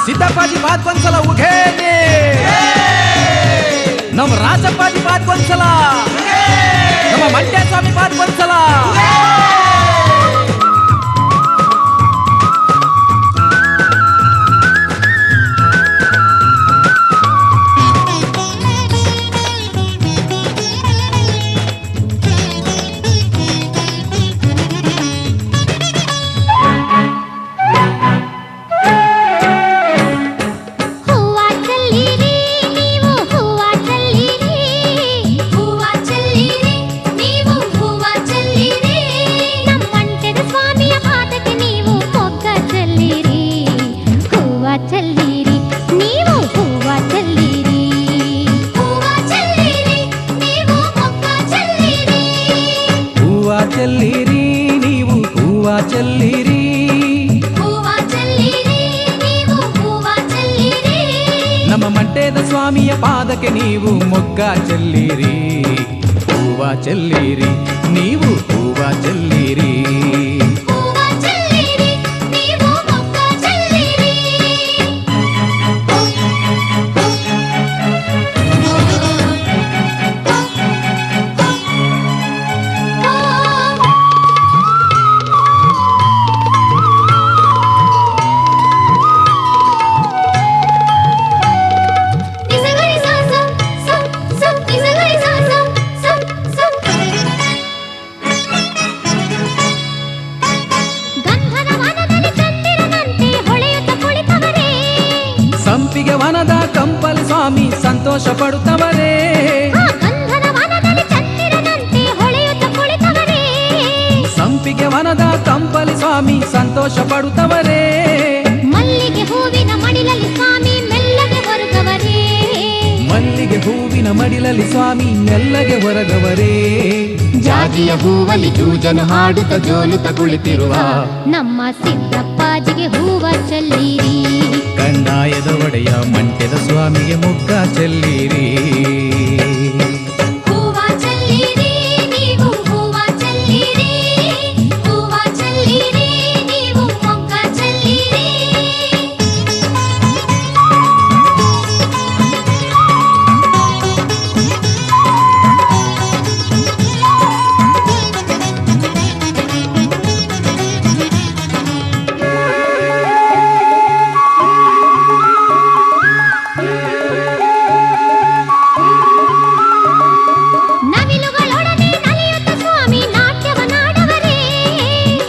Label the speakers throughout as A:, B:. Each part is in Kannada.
A: ಸಿದ್ದಪ್ಪಾಜಿ ಪಾದಕ್ಕೊಂದ್ಸಲ ಉಘೇನೆ, ನಮ್ಮ ರಾಜಪ್ಪಾಜಿ ಪಾದಕ್ಕೊಂದ್ಸಲ, ನಮ್ಮ ಮಂಡ್ಯ ಸ್ವಾಮಿ ಪಾದಕ್ಕೊಂದ್ಸಲ.
B: ಚೆಲ್ಲಿರಿ ನೀವು ಹೂವ ಚೆಲ್ಲಿರಿ, ನಮ್ಮ ಮಂಟೇದ ಸ್ವಾಮಿಯ ಪಾದಕ್ಕೆ ನೀವು ಮೊಗ್ಗ ಚೆಲ್ಲಿರಿ. ಹೂವ ಚೆಲ್ಲಿರಿ ನೀವು ಹೂವ ಚೆಲ್ಲಿರಿ. ಸಂಪಿಗೆ ವನದ ಕಂಪಲಿ ಸ್ವಾಮಿ ಸಂತೋಷ ಪಡುತ್ತವರೇ, ಸಂಪಿಗೆ ವನದ ಕಂಪಲಿ ಸ್ವಾಮಿ ಸಂತೋಷ ಪಡುತ್ತವರೇ,
C: ಮಲ್ಲಿಗೆ ಹೂವಿನ ಮಡಿಲಲ್ಲಿ ಸ್ವಾಮಿ ಮೆಲ್ಲಗೆ ಹೊರಗವರೇ,
B: ಮಲ್ಲಿಗೆ ಹೂವಿನ ಮಡಿಲಲ್ಲಿ ಸ್ವಾಮಿ ಮೆಲ್ಲಗೆ ಹೊರಗವರೇ.
D: ಜಾಜಿಯ ಹೂವಲ್ಲಿ ಜೂಜನು ಹಾಡುತ್ತ ಜೋಲುತ್ತ ಕುಳಿತಿರುವ
C: ನಮ್ಮ ಸಿದ್ದಪ್ಪಾಜಿಗೆ ಹೂವ ಚೆಲ್ಲಿರಿ.
B: ಕಂದಾಯದ ಒಡೆಯ ಮಂಟೆದ ಸ್ವಾಮಿಗೆ ಮೊಗ್ಗ ಚೆಲ್ಲಿರಿ.
C: ಹೂವ ಚೆಲ್ಲಿರಿ ನೀವು ಹೂವ ಚೆಲ್ಲಿರಿ, ಹೂವ ಚೆಲ್ಲಿರಿ ನೀವು ಮೊಗ್ಗ ಚೆಲ್ಲಿರಿ.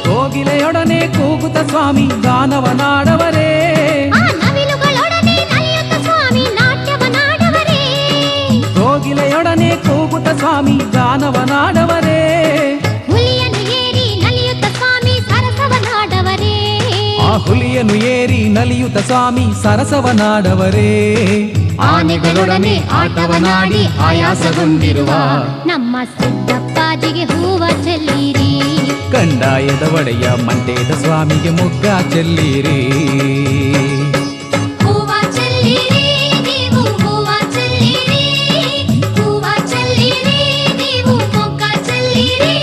B: ಕೋಗಿಲೆಯೊಡನೆ ಕೂಗುತ್ತ ಸ್ವಾಮಿ ಗಾನವನಾಡವರೇ,
C: ನವಿಲುಗಳೊಡನೆ ನಲಿಯುತ್ತ ಸ್ವಾಮಿ ನಾಟ್ಯವನಾಡವರೇ,
B: ಕೋಗಿಲೆಯೊಡನೆ ಕೂಗುತ್ತ ಸ್ವಾಮಿ ಗಾನವನಾಡವರೇ,
C: ಹುಲಿಯನ್ನು ಏರಿ ನಲಿಯುತ್ತ ಸ್ವಾಮಿ ಸರಸವನಾಡವರೇ,
B: ಆ ಹುಲಿಯನ್ನು ಏರಿ ನಲಿಯುತ್ತ ಸ್ವಾಮಿ ಸರಸವನಾಡವರೇ.
D: ಆನೆಗಳೊಡನೆ ಆಟವನಾಡಿ ಆಯಾಸಗೊಂಡಿರುವ
C: ನಮ್ಮ ಸಿದ್ದಪ್ಪಾಜಿಗೆ ಹೂವ ಚೆಲ್ಲಿರಿ.
B: ಕಂದಾಯದ ಒಡೆಯ ಮಂಟೇದ ಸ್ವಾಮಿಗೆ ಮೊಗ್ಗ ಚೆಲ್ಲಿರಿ.
C: ಹೂವ ಚೆಲ್ಲಿರಿ ನೀವು ಹೂವ ಚೆಲ್ಲಿರಿ, ಹೂವ ಚೆಲ್ಲಿರಿ ನೀವು ಮೊಗ್ಗ ಚೆಲ್ಲಿರಿ.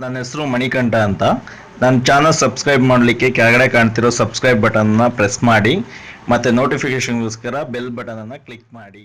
E: ನನ್ನ ಹೆಸರು ಮಣಿಕಂಠ ಅಂತ. ನನ್ನ ಚಾನಲ್ ಸಬ್ಸ್ಕ್ರೈಬ್ ಮಾಡಲಿಕ್ಕೆ ಕೆಳಗಡೆ ಕಾಣ್ತಿರೋ ಸಬ್ಸ್ಕ್ರೈಬ್ ಬಟನ್ನ ಪ್ರೆಸ್ ಮಾಡಿ, ಮತ್ತು ನೋಟಿಫಿಕೇಶನ್ಗೋಸ್ಕರ ಬೆಲ್ ಬಟನನ್ನು ಕ್ಲಿಕ್ ಮಾಡಿ.